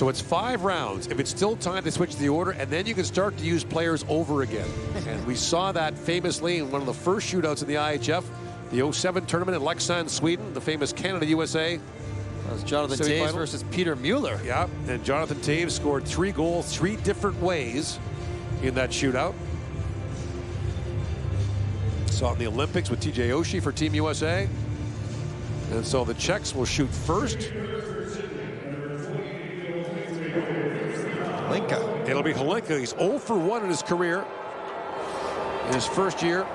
So it's 5 rounds. If it's still time to switch the order, and then you can start to use players over again. And we saw that famously in one of the first shootouts in the IIHF, the 07 tournament in Leksand, Sweden, the famous Canada-USA. That was Jonathan Taves versus Peter Mueller. Yeah, and Jonathan Taves scored 3 goals 3 different ways in that shootout. Saw it in the Olympics with TJ Oshie for Team USA. And so the Czechs will shoot first. Linka. It'll be Holinka. He's 0 for 1 in his career in his first year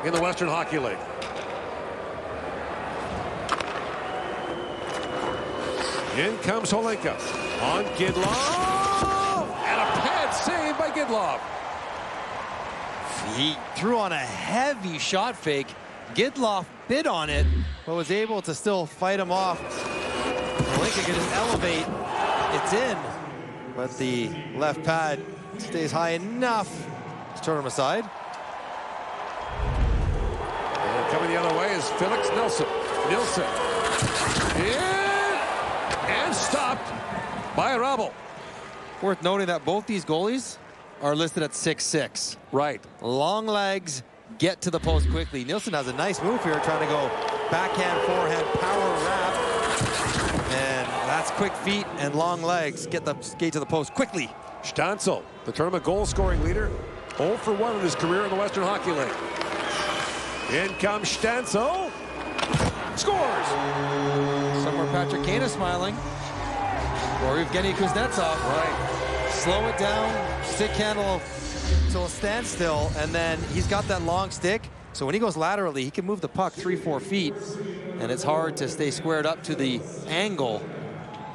in the Western Hockey League. In comes Holinka on Gidlov, and a pad save by Gidlov. He threw on a heavy shot fake. Gidlov bid on it, but was able to still fight him off. Holinka can just elevate. It's in, but the left pad stays high enough to turn him aside. And coming the other way is Felix Nilsson. And stopped by Rabel. Worth noting that both these goalies are listed at 6'6". Right. Long legs, get to the post quickly. Nilsson has a nice move here, trying to go backhand, forehand, power wrap. And that's quick feet and long legs. Get the skate to the post quickly. Stanzel, the tournament goal-scoring leader, 0 for 1 in his career in the Western Hockey League. In comes Stanzel. Scores! Somewhere Patrick Kane is smiling. Or Evgeny Kuznetsov. Right. Slow it down, stick handle till a standstill, and then he's got that long stick. So when he goes laterally, he can move the puck 3-4 feet, and it's hard to stay squared up to the angle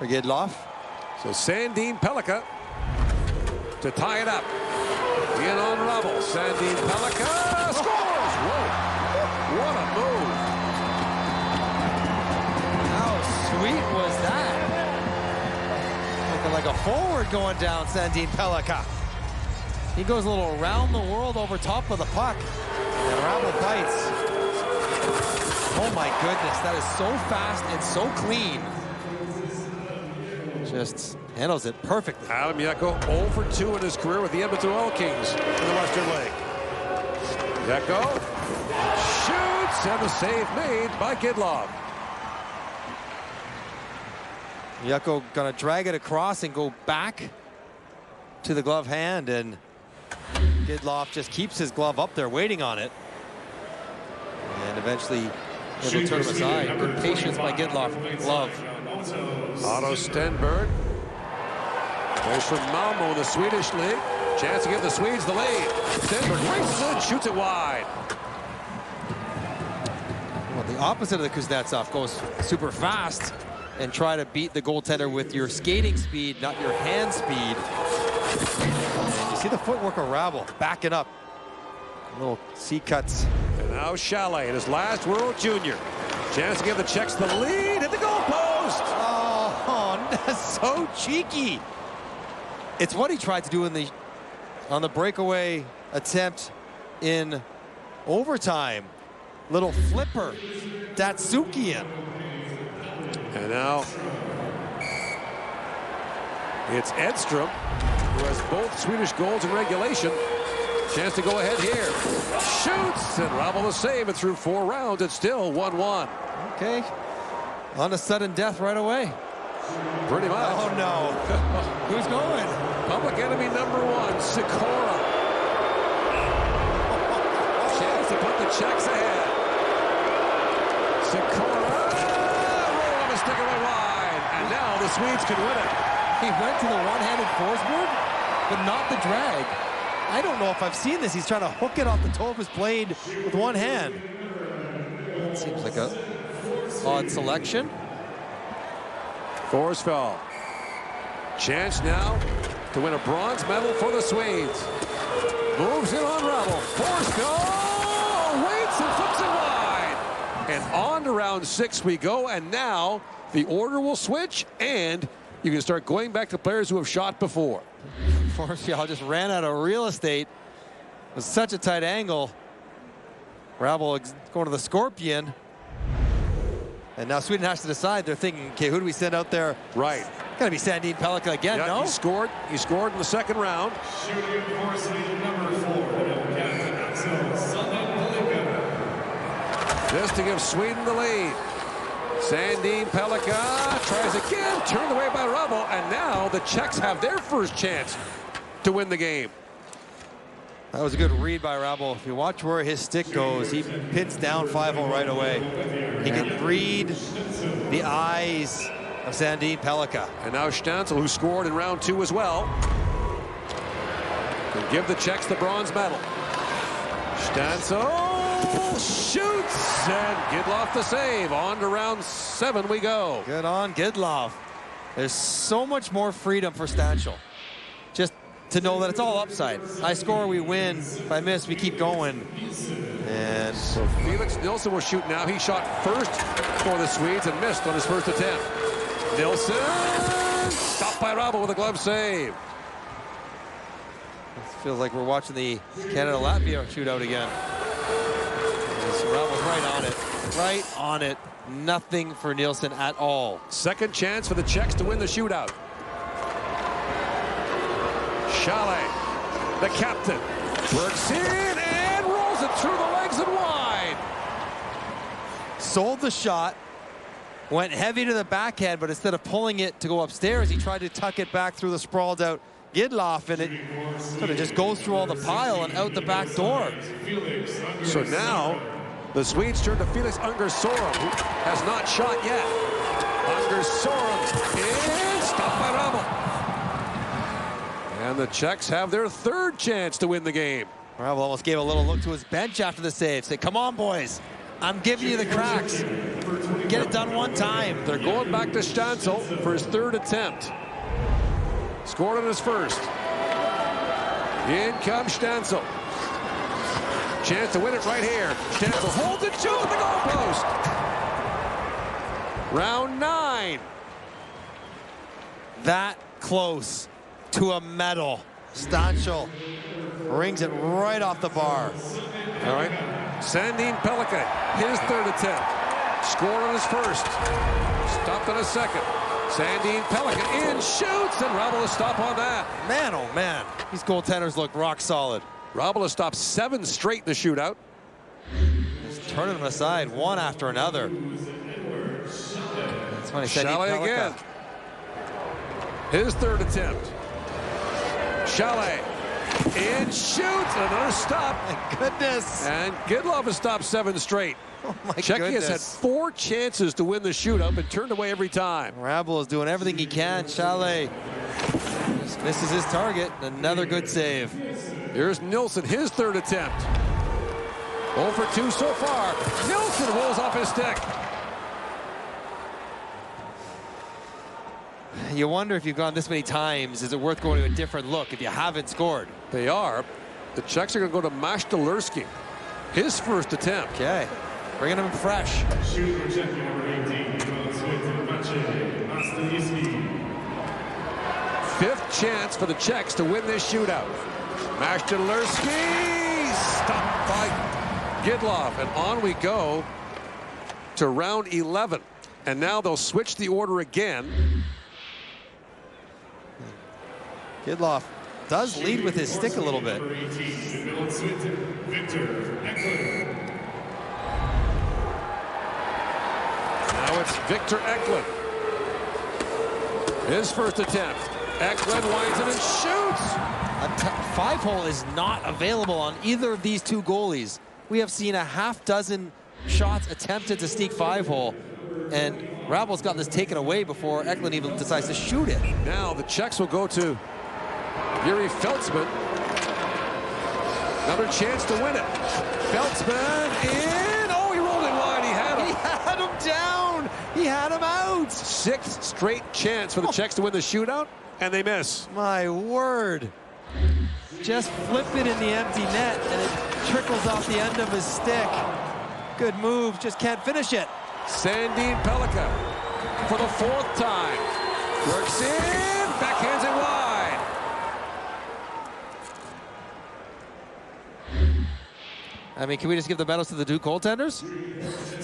for Gidlov. So Sandin Pellikka to tie it up. In on Rabel. Sandin Pellikka scores! Whoa! What a move! How sweet was that? Looking like a forward going down, Sandin Pellikka. He goes a little around the world over top of the puck, and Rabel bites. Oh my goodness, that is so fast and so clean. Just handles it perfectly. Adam Yeko 0 for 2 in his career with the Edmonton Oil Kings in the Western League. Yeko shoots, and the save made by Gidlov. Yeko gonna drag it across and go back to the glove hand, and Gidlov just keeps his glove up there waiting on it. And eventually able to turn him aside. Good patience by Gidlov. Glove. Otto Stenberg goes from Malmo in the Swedish league. Chance to give the Swedes the lead. Stenberg races in, shoots it wide. Well, the opposite of the Kuznetsov, goes super fast and try to beat the goaltender with your skating speed, not your hand speed. And you see the footwork of Rabel backing up. Little C-cuts. And now Chalet in his last World Junior. Chance to give the Czechs the lead at the goal post. Oh, that's so cheeky. It's what he tried to do on the breakaway attempt in overtime. Little flipper, Datsukian. And now it's Edstrom, who has both Swedish goals in regulation. Chance to go ahead here. Shoots, and Rabel the save, and through 4 rounds, it's still 1-1. Okay, on to sudden death right away. Pretty much. Oh no, who's going? Public enemy number 1, Sikora. Chance to put the Czechs ahead. Sikora, roll of a stick away wide, and now the Swedes can win it. He went to the one-handed forceboard, but not the drag. I don't know if I've seen this. He's trying to hook it off the toe of his blade with one hand. Seems like a odd selection. Forsfeld. Chance now to win a bronze medal for the Swedes. Moves in on Rabel. Forsfeld waits and flips it wide. And on to round 6 we go. And now the order will switch, and you can start going back to players who have shot before. Forsfeld just ran out of real estate. It was such a tight angle. Rabel going to the Scorpion. And now Sweden has to decide. They're thinking, okay, who do we send out there? Right. Gotta be Sandin Pellikka again, Yeah, no? he scored in the second round. Just to give Sweden the lead. Sandin Pellikka tries again, turned away by Rebel, and now the Czechs have their first chance to win the game. That was a good read by Rebel. If you watch where his stick goes, he pins down 5-0 right away. He can read the eyes of Sandin Pellikka. And now Stancil, who scored in round 2 as well, can give the Czechs the bronze medal. Stancil shoots, and Gidloff the save. On to round 7 we go. Good on Gidloff. There's so much more freedom for Stancil. Just to know that it's all upside. I score, we win. If I miss, we keep going. And so Felix Nilsson will shoot now. He shot first for the Swedes and missed on his first attempt. Nilsson stopped by Rebel with a glove save. It feels like we're watching the Canada-Latvia shootout again. Rebel's right on it. Right on it. Nothing for Nilsson at all. Second chance for the Czechs to win the shootout. Chalet, the captain, works in and rolls it through the legs and wide. Sold the shot, went heavy to the backhand, but instead of pulling it to go upstairs, he tried to tuck it back through the sprawled out Gidloff, and it sort of just goes through all the pile and out the back door. So now the Swedes turn to Felix Ungersorum, who has not shot yet. Ungersorum is stopped by Rebel. And the Czechs have their third chance to win the game. Rebel almost gave a little look to his bench after the save. Say, come on, boys. I'm giving you the cracks. Get it done one time. They're going back to Stancil for his third attempt. Scored on his first. In comes Stancil. Chance to win it right here. Stancil holds it, shoots at the goalpost. Round 9. That close to a medal. Stancil rings it right off the bar. All right. Sandin Pellikka, his third attempt. Scored on his first. Stopped on his second. Sandin Pellikka in, shoots, and Rebel will stop on that. Man, oh man. These goaltenders look rock solid. Rebel has stopped 7 straight in the shootout. Just turning them aside one after another. That's funny. Chalet again. His third attempt. Chalet in, shoots, another stop. My goodness. And Gidloff has stopped 7 straight. Oh my Czechia goodness. has had 4 chances to win the shootout, but turned away every time. Rebel is doing everything he can. Chalet just misses his target. Another good save. Here's Nilsson, his third attempt. 0 for 2 so far. Nilsson rolls off his stick. You wonder if you've gone this many times, is it worth going to a different look if you haven't scored? They are. The Czechs are going to go to Mashtalerski. His first attempt. Okay. Bringing him fresh. Fifth chance for the Czechs to win this shootout. Mashtalerski stopped by Gidloff. And on we go to round 11. And now they'll switch the order again. Gidloff does lead with his stick a little bit. Now it's Victor Eklund. His first attempt. Eklund winds it and shoots. A 5-hole is not available on either of these two goalies. We have seen a half dozen shots attempted to sneak 5-hole, and Rebel's got this taken away before Eklund even decides to shoot it. Now the Czechs will go to Yuri Feltzman. Another chance to win it. Feltzman in. Oh, he rolled it wide. He had him. He had him down. He had him out. 6th straight chance for the Czechs to win the shootout, and they miss. My word. Just flip it in the empty net, and it trickles off the end of his stick. Good move, just can't finish it. Sandin Pellikka for the 4th time. Works in, backhands it wide. I mean, can we just give the medals to the two goaltenders?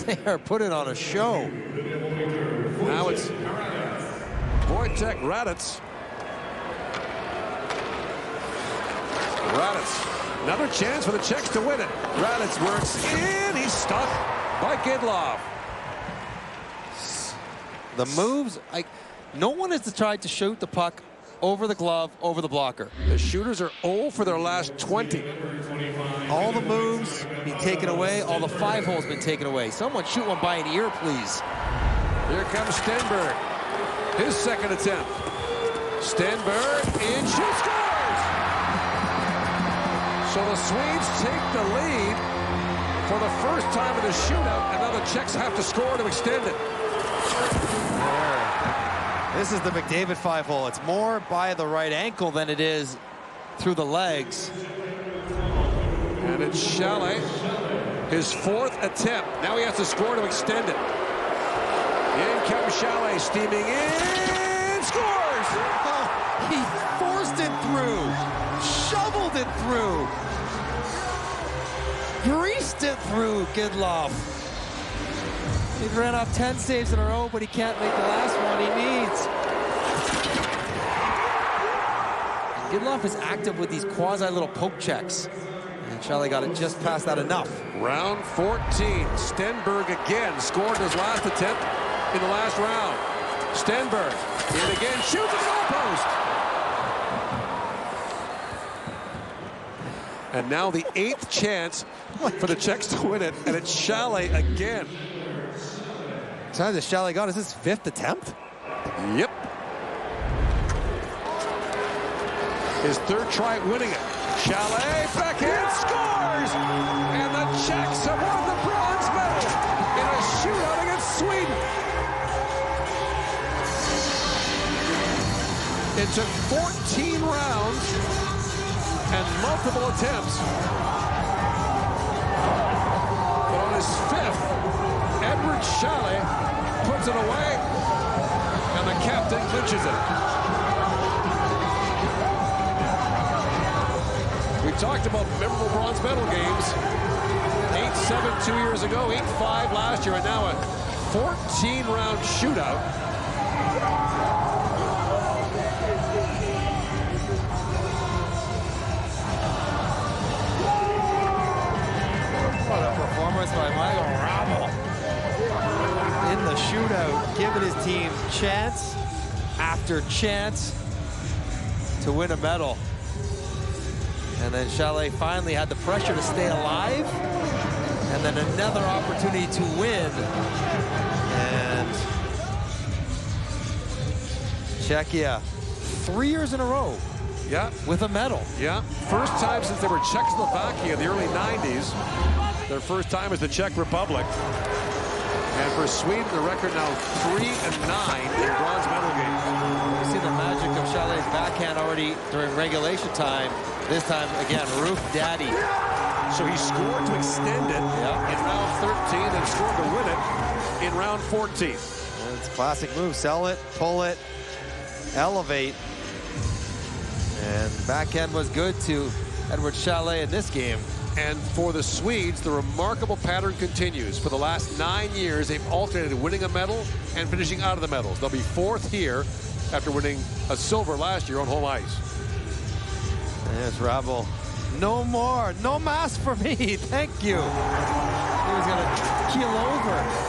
They are putting on a show. Now it's Wojtek Raditz. Raditz, another chance for the Czechs to win it. Raditz works in, he's stuck by Gidlov. The moves, no one has tried to shoot the puck over the glove, over the blocker. The shooters are 0 for their last 20. All the moves been taken away, all the 5 holes been taken away. Someone shoot one by an ear, please. Here comes Stenberg. His second attempt. Stenberg in, shoots, scores! So the Swedes take the lead for the first time in the shootout, and now the Czechs have to score to extend it. This is the McDavid 5-hole. It's more by the right ankle than it is through the legs. And it's Chalet, his 4th attempt. Now he has to score to extend it. In comes Chalet, steaming in, scores! Oh, he forced it through, shoveled it through, greased it through, Gidlov. He ran off 10 saves in a row, but he can't make the last one he needs. And Gidlov is active with these quasi-little poke checks. And Chalet got it just past that enough. Round 14. Stenberg again scored his last attempt in the last round. Stenberg in again, shoots at the goal post. And now the 8th chance for the Czechs to win it, and it's Chalet again. Times that Chalet got is his 5th attempt? Yep. His 3rd try at winning it. Chalet backhand scores! And the Czechs have won the bronze medal in a shootout against Sweden. It took 14 rounds and multiple attempts. But on his 5th, Edward Chalet puts it away, and the captain clinches it. We talked about memorable bronze medal games. 8-7 2 years ago, 8-5 last year, and now a 14-round shootout. What a performance by Michael Ravel. In the shootout, giving his team chance after chance to win a medal. And then Chalet finally had the pressure to stay alive, and then another opportunity to win. And Czechia, 3 years in a row, Yeah, with a medal. yeah. First time since they were Czechoslovakia in the early 90s. Their first time as the Czech Republic. And for Sweden, the record now 3-9 in bronze medal games. You see the magic of Chalet's backhand already during regulation time. This time, again, Roof Daddy. So he scored to extend it in round 13 and scored to win it in round 14. And it's a classic move. Sell it, pull it, elevate. And backhand was good to Edward Chalet in this game. And for the Swedes, the remarkable pattern continues. For the last 9 years, they've alternated winning a medal and finishing out of the medals. They'll be 4th here after winning a silver last year on home ice. There's Ravel. No more. No mask for me. Thank you. He was going to keel over.